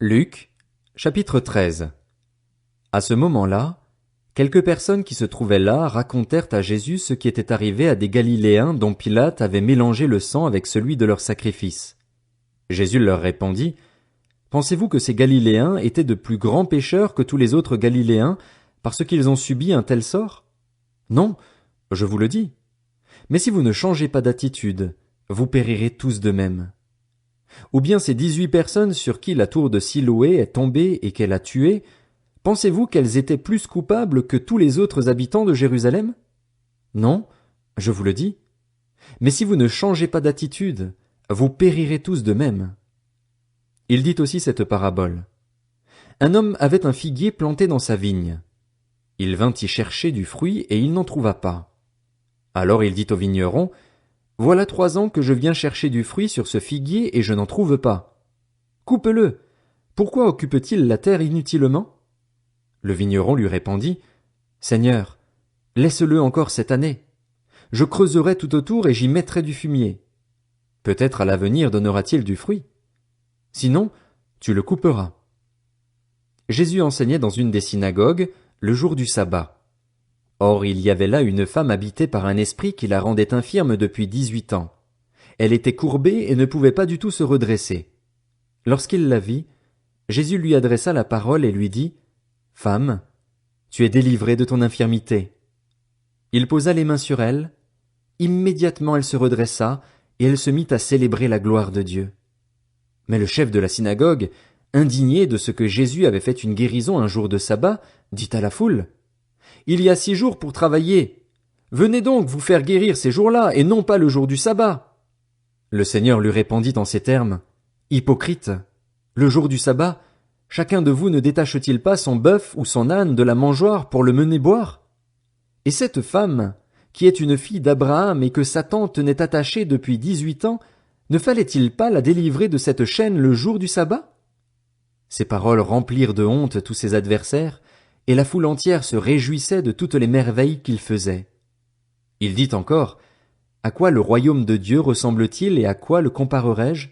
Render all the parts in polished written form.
Luc, chapitre 13. À ce moment-là, quelques personnes qui se trouvaient là racontèrent à Jésus ce qui était arrivé à des Galiléens dont Pilate avait mélangé le sang avec celui de leur sacrifice. Jésus leur répondit, « Pensez-vous que ces Galiléens étaient de plus grands pécheurs que tous les autres Galiléens parce qu'ils ont subi un tel sort? Non, je vous le dis. Mais si vous ne changez pas d'attitude, vous périrez tous de même. Ou bien ces 18 personnes sur qui la tour de Siloé est tombée et qu'elle a tué, pensez-vous qu'elles étaient plus coupables que tous les autres habitants de Jérusalem? Non, je vous le dis. Mais si vous ne changez pas d'attitude, vous périrez tous de même. » Il dit aussi cette parabole. Un homme avait un figuier planté dans sa vigne. Il vint y chercher du fruit et il n'en trouva pas. Alors il dit au vigneron, « Voilà 3 ans que je viens chercher du fruit sur ce figuier et je n'en trouve pas. Coupe-le. Pourquoi occupe-t-il la terre inutilement? » Le vigneron lui répondit, « Seigneur, laisse-le encore cette année. Je creuserai tout autour et j'y mettrai du fumier. Peut-être à l'avenir donnera-t-il du fruit. Sinon, tu le couperas. » Jésus enseignait dans une des synagogues le jour du sabbat. Or il y avait là une femme habitée par un esprit qui la rendait infirme depuis 18 ans. Elle était courbée et ne pouvait pas du tout se redresser. Lorsqu'il la vit, Jésus lui adressa la parole et lui dit, « Femme, tu es délivrée de ton infirmité. » Il posa les mains sur elle. Immédiatement elle se redressa et elle se mit à célébrer la gloire de Dieu. Mais le chef de la synagogue, indigné de ce que Jésus avait fait une guérison un jour de sabbat, dit à la foule, « Il y a 6 jours pour travailler. Venez donc vous faire guérir ces jours-là et non pas le jour du sabbat. » Le Seigneur lui répondit en ces termes, « Hypocrite, le jour du sabbat, chacun de vous ne détache-t-il pas son bœuf ou son âne de la mangeoire pour le mener boire? Et cette femme, qui est une fille d'Abraham et que Satan tenait attachée depuis 18 ans, ne fallait-il pas la délivrer de cette chaîne le jour du sabbat? » Ces paroles remplirent de honte tous ses adversaires, et la foule entière se réjouissait de toutes les merveilles qu'il faisait. Il dit encore, « À quoi le royaume de Dieu ressemble-t-il et à quoi le comparerai-je?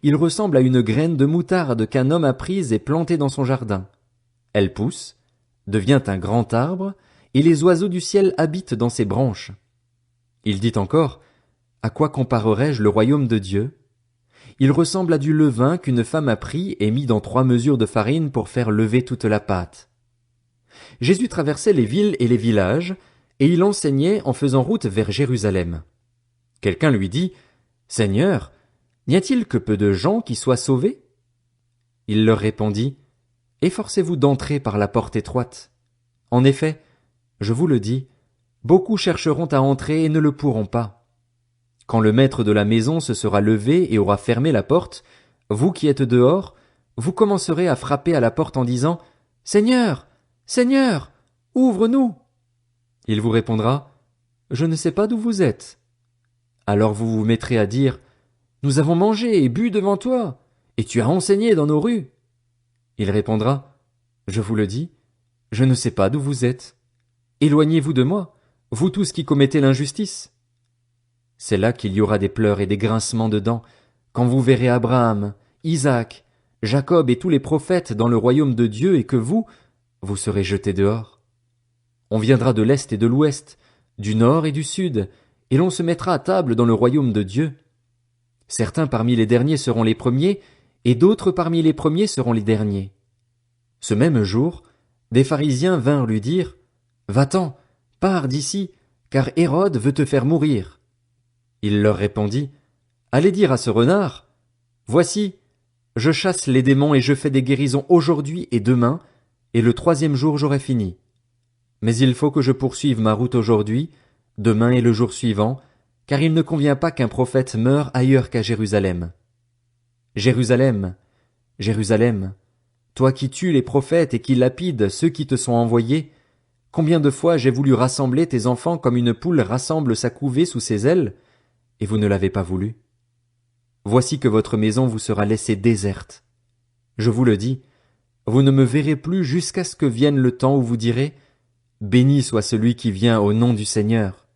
Il ressemble à une graine de moutarde qu'un homme a prise et plantée dans son jardin. Elle pousse, devient un grand arbre, et les oiseaux du ciel habitent dans ses branches. » Il dit encore, « À quoi comparerai-je le royaume de Dieu? Il ressemble à du levain qu'une femme a pris et mis dans 3 mesures de farine pour faire lever toute la pâte. » Jésus traversait les villes et les villages, et il enseignait en faisant route vers Jérusalem. Quelqu'un lui dit, « Seigneur, n'y a-t-il que peu de gens qui soient sauvés? » Il leur répondit, « Efforcez-vous d'entrer par la porte étroite. En effet, je vous le dis, beaucoup chercheront à entrer et ne le pourront pas. Quand le maître de la maison se sera levé et aura fermé la porte, vous qui êtes dehors, vous commencerez à frapper à la porte en disant, « Seigneur, Seigneur, ouvre-nous. » Il vous répondra, « Je ne sais pas d'où vous êtes. » Alors vous vous mettrez à dire, « Nous avons mangé et bu devant toi, et tu as enseigné dans nos rues. » Il répondra, « Je vous le dis, je ne sais pas d'où vous êtes. Éloignez-vous de moi, vous tous qui commettez l'injustice. » C'est là qu'il y aura des pleurs et des grincements de dents, quand vous verrez Abraham, Isaac, Jacob et tous les prophètes dans le royaume de Dieu et que vous serez jetés dehors. On viendra de l'est et de l'ouest, du nord et du sud, et l'on se mettra à table dans le royaume de Dieu. Certains parmi les derniers seront les premiers, et d'autres parmi les premiers seront les derniers. Ce même jour, des pharisiens vinrent lui dire, « Va-t'en, pars d'ici, car Hérode veut te faire mourir. » Il leur répondit, « Allez dire à ce renard, voici, je chasse les démons et je fais des guérisons aujourd'hui et demain, et le 3e jour j'aurai fini. Mais il faut que je poursuive ma route aujourd'hui, demain et le jour suivant, car il ne convient pas qu'un prophète meure ailleurs qu'à Jérusalem. Jérusalem, Jérusalem, toi qui tues les prophètes et qui lapides ceux qui te sont envoyés, combien de fois j'ai voulu rassembler tes enfants comme une poule rassemble sa couvée sous ses ailes, et vous ne l'avez pas voulu. Voici que votre maison vous sera laissée déserte. Je vous le dis, vous ne me verrez plus jusqu'à ce que vienne le temps où vous direz, « Béni soit celui qui vient au nom du Seigneur. »